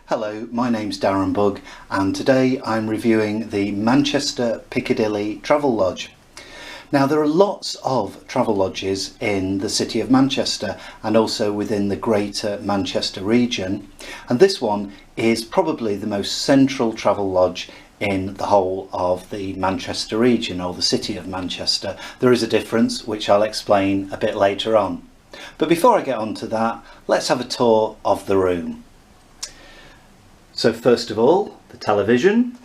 Hello, my name's Darren Bugg and today I'm reviewing the Manchester Piccadilly Travelodge. Now there are lots of travel lodges in the city of Manchester and also within the greater Manchester region, and this one is probably the most central travel lodge in the whole of the Manchester region or the city of Manchester. There is a difference which I'll explain a bit later on. But before I get on to that, let's have a tour of the room. So first of all, the television.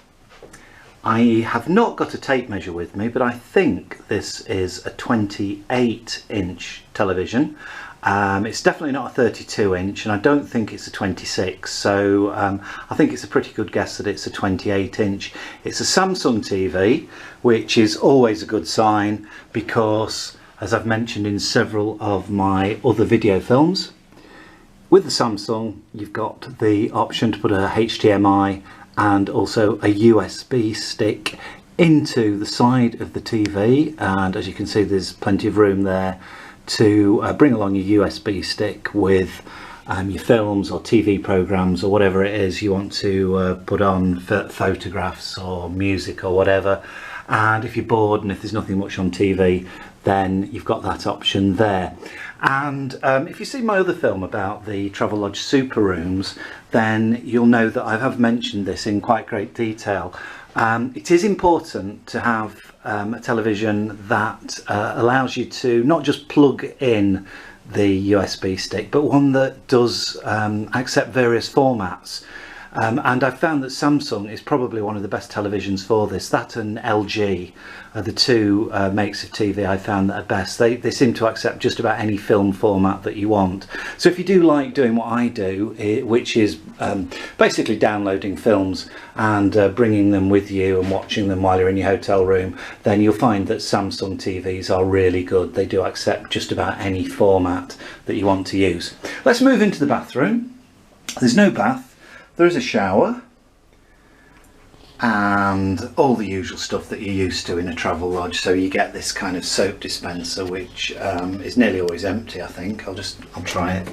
I have not got a tape measure with me, but I think this is a 28-inch television. It's definitely not a 32-inch, and I don't think it's a 26, so I think it's a pretty good guess that it's a 28-inch. It's a Samsung TV, which is always a good sign because, as I've mentioned in several of my other video films, with the Samsung you've got the option to put a HDMI and also a USB stick into the side of the TV, and as you can see there's plenty of room there to bring along your USB stick with your films or TV programs or whatever it is you want to put on, photographs or music or whatever. And if you're bored and if there's nothing much on TV, then you've got that option there. And if you see my other film about the Travelodge super rooms, then you'll know that I have mentioned this in quite great detail. It is important to have a television that allows you to not just plug in the USB stick, but one that does accept various formats. And I've found that Samsung is probably one of the best televisions for this. That and LG are the two makes of TV I found that are best. They seem to accept just about any film format that you want. So if you do like doing what I do, which is basically downloading films and bringing them with you and watching them while you're in your hotel room, then you'll find that Samsung TVs are really good. They do accept just about any format that you want to use. Let's move into the bathroom. There's no bath. There is a shower and all the usual stuff that you're used to in a travel lodge. So you get this kind of soap dispenser, which is nearly always empty, I think. I'll try it.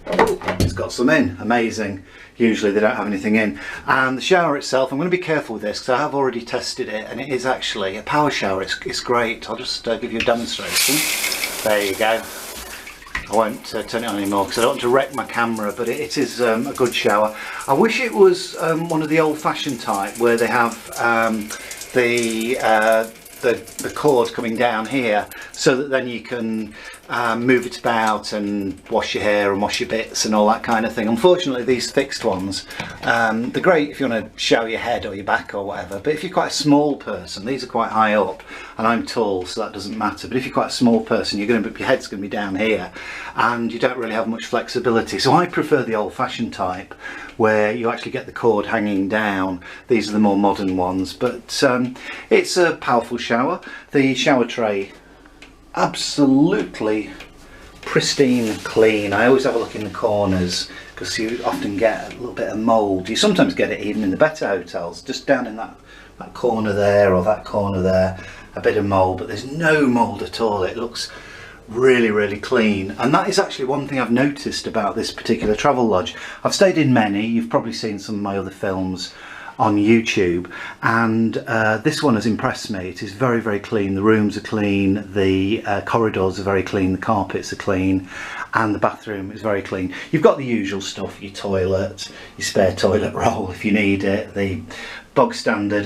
Oh, it's got some in. Amazing. Usually they don't have anything in. And the shower itself, I'm going to be careful with this because I have already tested it, and it is actually a power shower. It's great. I'll just give you a demonstration. There you go. I won't turn it on anymore because I don't want to wreck my camera, but it is a good shower. I wish it was one of the old-fashioned type where they have the cord coming down here so that then you can move it about and wash your hair and wash your bits and all that kind of thing. Unfortunately these fixed ones, they're great if you want to shower your head or your back or whatever, but if you're quite a small person, these are quite high up and I'm tall so that doesn't matter, but if you're quite a small person your head's going to be down here and you don't really have much flexibility. So I prefer the old-fashioned type where you actually get the cord hanging down. These are the more modern ones, but it's a powerful shower. The shower tray, absolutely pristine clean. I always have a look in the corners because you often get a little bit of mould. You sometimes get it even in the better hotels, just down in that corner there or that corner there, a bit of mould, but there's no mould at all. It looks really clean, and that is actually one thing I've noticed about this particular travel lodge. I've stayed in many. You've probably seen some of my other films on YouTube, and this one has impressed me. It is very clean. The rooms are clean, the corridors are very clean, the carpets are clean, and the bathroom is very clean. You've got the usual stuff, your toilet, your spare toilet roll if you need it, the bog standard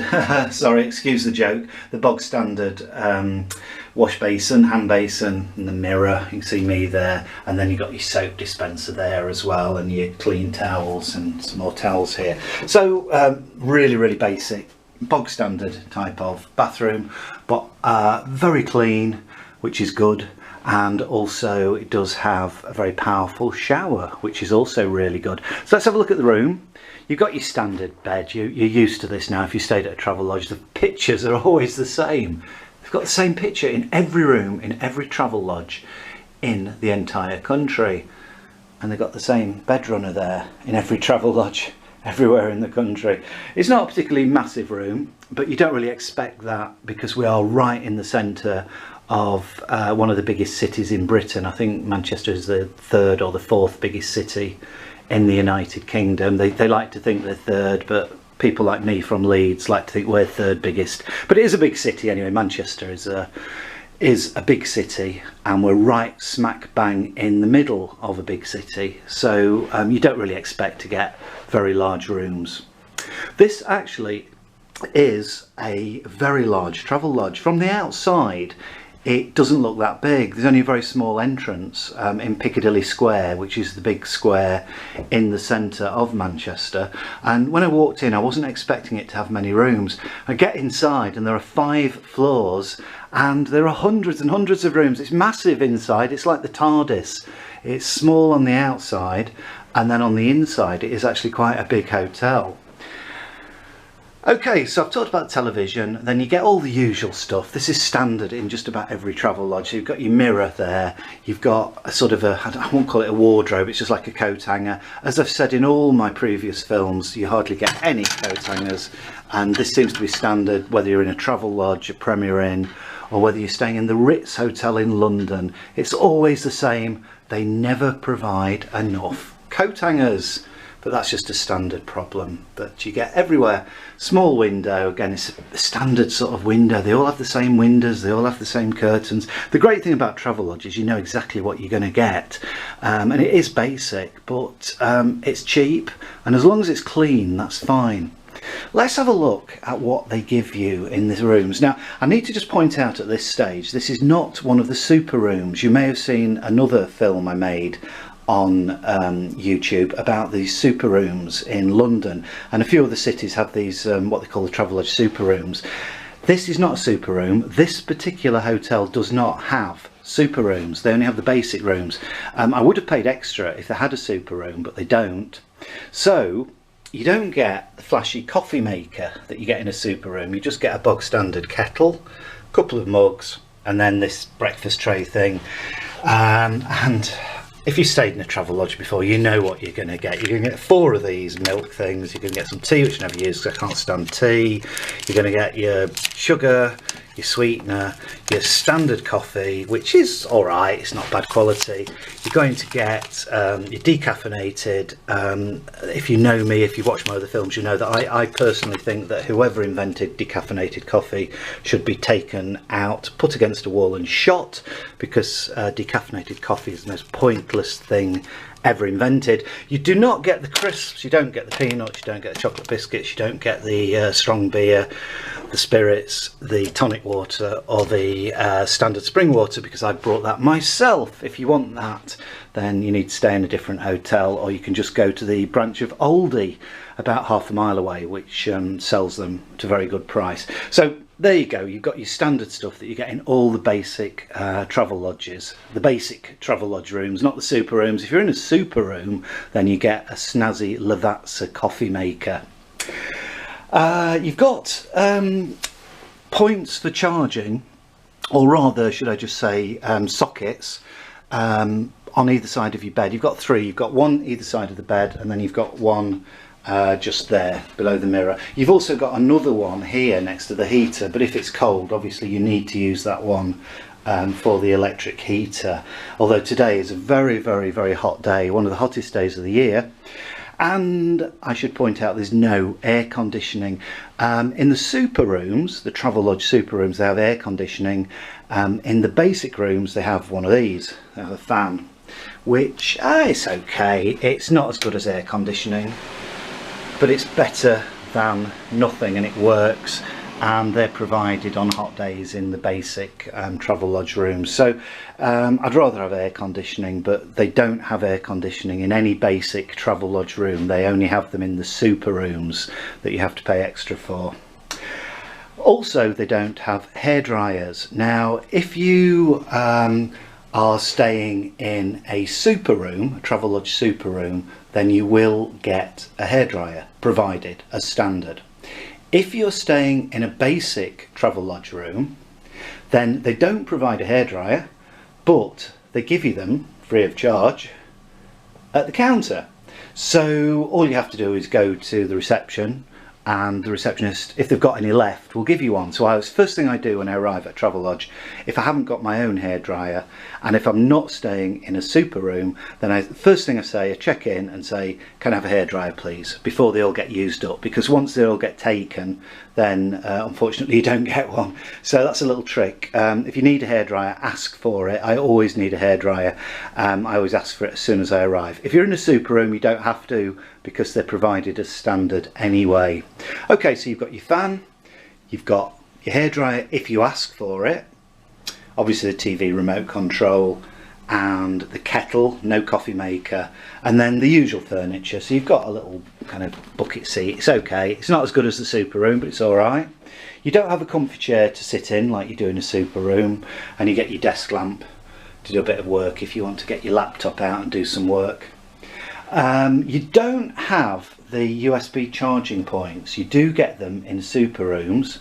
sorry, excuse the joke, the bog standard wash basin, hand basin, and the mirror. You can see me there, and then you've got your soap dispenser there as well, and your clean towels and some more towels here. So really basic, bog standard type of bathroom, but very clean, which is good. And also it does have a very powerful shower, which is also really good. So let's have a look at the room. You've got your standard bed. You're used to this now if you stayed at a travel lodge. The pictures are always the same. They've got the same picture in every room, in every travel lodge in the entire country. And they've got the same bed runner there in every travel lodge everywhere in the country. It's not a particularly massive room, but you don't really expect that because we are right in the centre of one of the biggest cities in Britain. I think Manchester is the third or the fourth biggest city in the United Kingdom. They like to think they're third, but people like me from Leeds like to think we're third biggest. But it is a big city anyway. Manchester is a big city, and we're right smack bang in the middle of a big city, so you don't really expect to get very large rooms. This actually is a very large Travelodge. From the outside it doesn't look that big. There's only a very small entrance in Piccadilly Square, which is the big square in the centre of Manchester, and when I walked in I wasn't expecting it to have many rooms. I get inside and there are 5 floors and there are hundreds and hundreds of rooms. It's massive inside, it's like the TARDIS. It's small on the outside, and then on the inside it is actually quite a big hotel. Okay, so I've talked about television, then you get all the usual stuff. This is standard in just about every Travelodge. So you've got your mirror there, you've got a sort of I won't call it a wardrobe, it's just like a coat hanger. As I've said in all my previous films, you hardly get any coat hangers, and this seems to be standard whether you're in a Travelodge, a Premier Inn, or whether you're staying in the Ritz Hotel in London. It's always the same, they never provide enough coat hangers. But that's just a standard problem that you get everywhere. Small window, again, it's a standard sort of window. They all have the same windows, they all have the same curtains. The great thing about Travelodge is you know exactly what you're going to get. And it is basic, but it's cheap, and as long as it's clean, that's fine. Let's have a look at what they give you in the rooms. Now, I need to just point out at this stage, this is not one of the super rooms. You may have seen another film I made on YouTube about these super rooms in London, and a few other cities have these what they call the Travelodge super rooms. This is not a super room. This particular hotel does not have super rooms. They only have the basic rooms. I would have paid extra if they had a super room, but they don't. So you don't get the flashy coffee maker that you get in a super room. You just get a bog standard kettle, a couple of mugs, and then this breakfast tray thing. And if you stayed in a Travelodge before, you know what you're going to get. You're going to get 4 of these milk things. You're going to get some tea, which I never use because I can't stand tea. You're going to get your sugar, your sweetener, your standard coffee, which is alright, it's not bad quality. You're going to get your decaffeinated. If you know me, if you watch my other films, you know that I personally think that whoever invented decaffeinated coffee should be taken out, put against a wall and shot, because decaffeinated coffee is the most pointless thing ever invented. You do not get the crisps, you don't get the peanuts, you don't get the chocolate biscuits, you don't get the strong beer, the spirits, the tonic water, or the standard spring water, because I brought that myself. If you want that, then you need to stay in a different hotel, or you can just go to the branch of Aldi about half a mile away, which sells them at a very good price. So there you go, you've got your standard stuff that you get in all the basic Travelodges, the basic Travelodge rooms, not the super rooms. If you're in a super room, then you get a snazzy Lavazza coffee maker. You've got points for charging, or rather, should I just say, sockets on either side of your bed. You've got 3, you've got one either side of the bed, and then you've got one just there below the mirror. You've also got another one here next to the heater, but if it's cold, obviously you need to use that one for the electric heater. Although today is a very, very, very hot day, one of the hottest days of the year. And I should point out there's no air conditioning. In the super rooms, the Travelodge super rooms, they have air conditioning. In the basic rooms, they have one of these. They have a fan, which is okay. It's not as good as air conditioning, but it's better than nothing, and it works, and they're provided on hot days in the basic Travelodge rooms. So I'd rather have air conditioning, but they don't have air conditioning in any basic Travelodge room. They only have them in the super rooms that you have to pay extra for. Also, they don't have hair dryers. Now, if you are staying in a super room, a Travelodge super room, then you will get a hairdryer provided as standard. If you're staying in a basic Travelodge room, then they don't provide a hairdryer, but they give you them free of charge at the counter. So all you have to do is go to the reception, and the receptionist, if they've got any left, will give you one. So first thing I do when I arrive at Travelodge, if I haven't got my own hairdryer, and if I'm not staying in a super room, then first thing I say, I check in and say, can I have a hairdryer please, before they all get used up, because once they all get taken, then unfortunately you don't get one. So that's a little trick. If you need a hairdryer, ask for it. I always need a hairdryer. I always ask for it as soon as I arrive. If you're in a super room, you don't have to, because they're provided as standard anyway. Okay, so you've got your fan, you've got your hairdryer if you ask for it, obviously the TV remote control, and the kettle, no coffee maker, and then the usual furniture. So you've got a little kind of bucket seat. It's okay, it's not as good as the super room, but it's all right. You don't have a comfy chair to sit in like you do in a super room, and you get your desk lamp to do a bit of work if you want to get your laptop out and do some work. You don't have the USB charging points. You do get them in super rooms.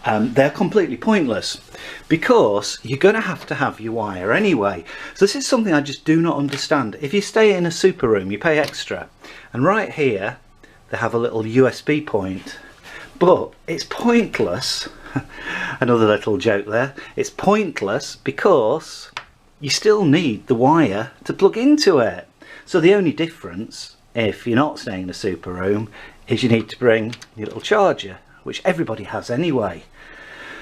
They're completely pointless because you're going to have your wire anyway. So this is something I just do not understand. If you stay in a super room, you pay extra, and right here they have a little USB point, but it's pointless. Another little joke there. It's pointless because you still need the wire to plug into it. So the only difference, if you're not staying in a super room, is you need to bring your little charger, which everybody has anyway.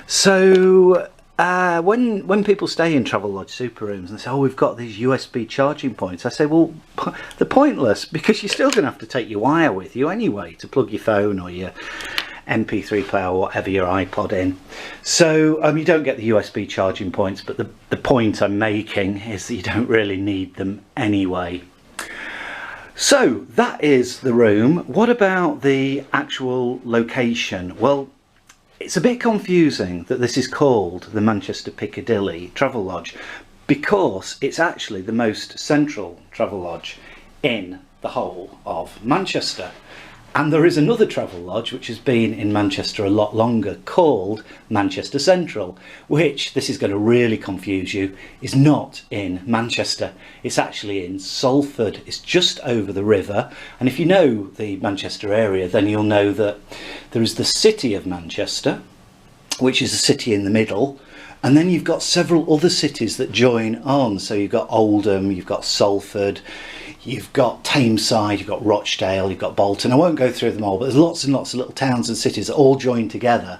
So when people stay in Travelodge super rooms and say, oh, we've got these USB charging points, I say, well, they're pointless because you're still going to have to take your wire with you anyway to plug your phone or your MP3 player or whatever, your iPod in. So you don't get the USB charging points, but the point I'm making is that you don't really need them anyway. So that is the room. What about the actual location? Well, it's a bit confusing that this is called the Manchester Piccadilly Travelodge, because it's actually the most central Travelodge in the whole of Manchester. And there is another Travelodge which has been in Manchester a lot longer, called Manchester Central, which, this is going to really confuse you, is not in Manchester. It's actually in Salford. It's just over the river. And if you know the Manchester area, then you'll know that there is the city of Manchester, which is a city in the middle. And then you've got several other cities that join on. So you've got Oldham, you've got Salford, you've got Tameside, you've got Rochdale, you've got Bolton. I won't go through them all, but there's lots and lots of little towns and cities that all join together,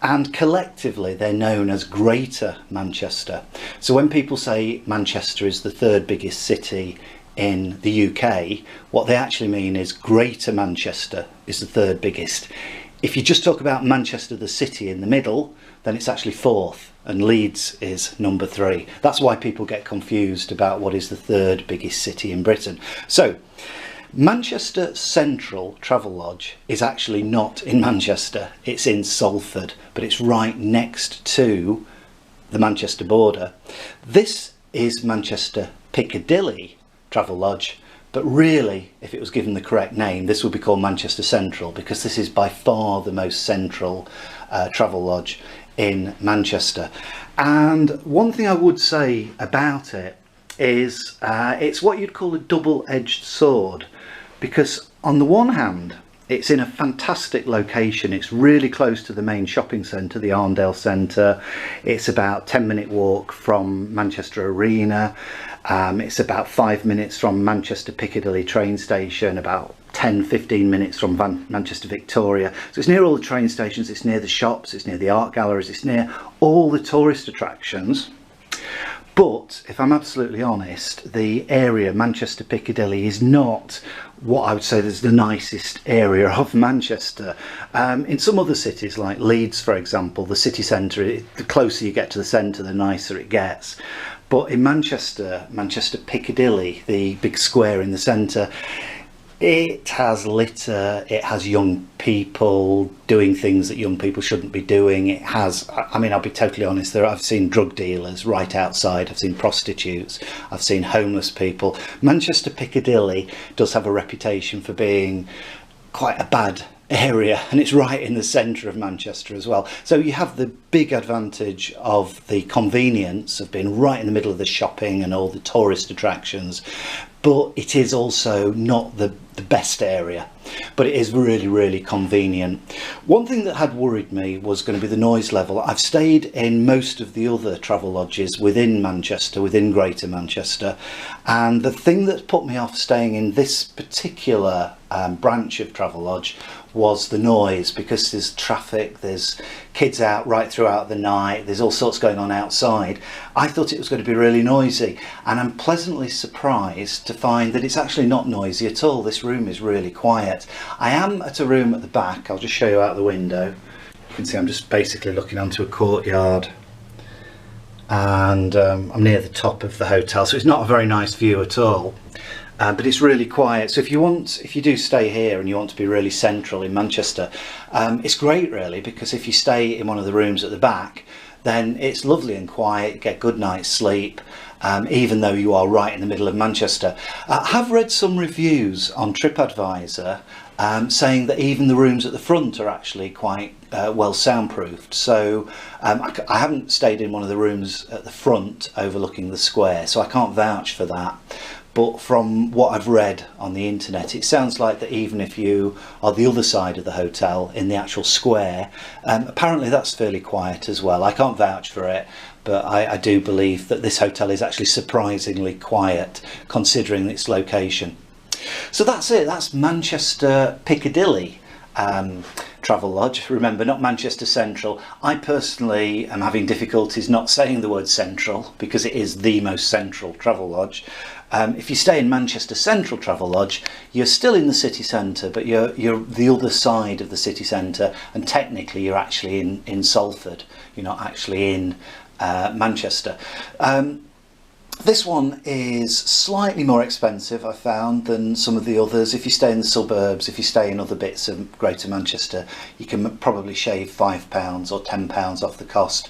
and collectively they're known as Greater Manchester. So when people say Manchester is the third biggest city in the UK, what they actually mean is Greater Manchester is the third biggest. If you just talk about Manchester the city in the middle, then it's actually fourth, and Leeds is number 3. That's why people get confused about what is the third biggest city in Britain. So Manchester Central Travelodge is actually not in Manchester, it's in Salford, but it's right next to the Manchester border. This is Manchester Piccadilly Travelodge, but really, if it was given the correct name, this would be called Manchester Central, because this is by far the most central Travelodge in Manchester. And one thing I would say about it is it's what you'd call a double-edged sword, because on the one hand it's in a fantastic location. It's really close to the main shopping centre, the Arndale Centre. It's about 10-minute walk from Manchester Arena. It's about 5 minutes from Manchester Piccadilly train station, about 10-15 minutes from Manchester Victoria. So it's near all the train stations, it's near the shops, it's near the art galleries, it's near all the tourist attractions. But if I'm absolutely honest, the area Manchester Piccadilly is not what I would say is the nicest area of Manchester. In some other cities like Leeds, for example, the city centre, the closer you get to the centre, the nicer it gets. But in Manchester Piccadilly, the big square in the centre, it has litter, it has young people doing things that young people shouldn't be doing. It has, I mean, I'll be totally honest, I've seen drug dealers right outside, I've seen prostitutes, I've seen homeless people. Manchester Piccadilly does have a reputation for being quite a bad area, and it's right in the centre of Manchester as well. So you have the big advantage of the convenience of being right in the middle of the shopping and all the tourist attractions, but it is also not the the best area, but it is really convenient. One thing that had worried me was going to be the noise level. I've stayed in most of the other Travelodges within Manchester, within Greater Manchester, and the thing that put me off staying in this particular branch of Travelodge was the noise, because there's traffic, there's kids out right throughout the night, there's all sorts going on outside. I thought it was going to be really noisy, and I'm pleasantly surprised to find that it's actually not noisy at all. This room is really quiet. I am at a room at the back. I'll just show you out the window. You can see I'm just basically looking onto a courtyard, and I'm near the top of the hotel, so it's not a very nice view at all. But it's really quiet. So if you do stay here and you want to be really central in Manchester, it's great really, because if you stay in one of the rooms at the back, then it's lovely and quiet, you get good night's sleep, even though you are right in the middle of Manchester. I have read some reviews on TripAdvisor saying that even the rooms at the front are actually quite well soundproofed. So I haven't stayed in one of the rooms at the front overlooking the square, so I can't vouch for that. But from what I've read on the internet, it sounds like that even if you are the other side of the hotel in the actual square, apparently that's fairly quiet as well. I can't vouch for it, but I do believe that this hotel is actually surprisingly quiet considering its location. So that's it, that's Manchester Piccadilly Travelodge. Remember, not Manchester Central. I personally am having difficulties not saying the word central because it is the most central Travelodge. If you stay in Manchester Central Travelodge, you're still in the city centre, but you're the other side of the city centre, and technically you're actually in Salford. You're not actually in Manchester. This one is slightly more expensive, I found, than some of the others. If you stay in the suburbs, if you stay in other bits of Greater Manchester, you can probably shave £5 or £10 off the cost.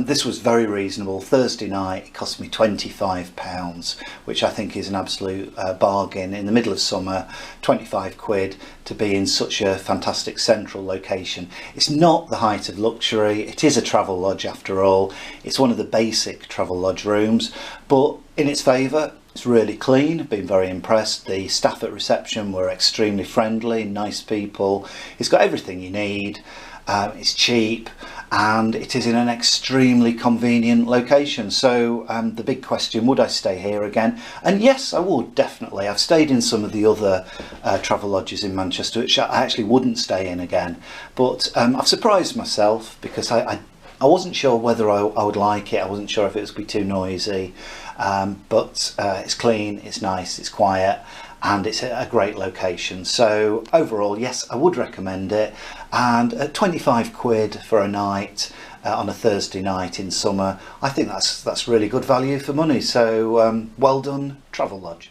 This was very reasonable. Thursday night it cost me £25, which I think is an absolute bargain. In the middle of summer, 25 quid to be in such a fantastic central location. It's not the height of luxury, it is a Travelodge after all. It's one of the basic Travelodge rooms, but in its favour, it's really clean. I've been very impressed. The staff at reception were extremely friendly, nice people. It's got everything you need. It's cheap, and it is in an extremely convenient location. So the big question, would I stay here again? And yes, I would, definitely. I've stayed in some of the other Travelodges in Manchester, which I actually wouldn't stay in again. But I've surprised myself, because I wasn't sure whether I would like it. I wasn't sure if it was going to be too noisy. But it's clean, it's nice, it's quiet, and it's a great location. So overall, yes, I would recommend it. And at 25 quid for a night on a Thursday night in summer, I think that's really good value for money. So well done, Travelodge.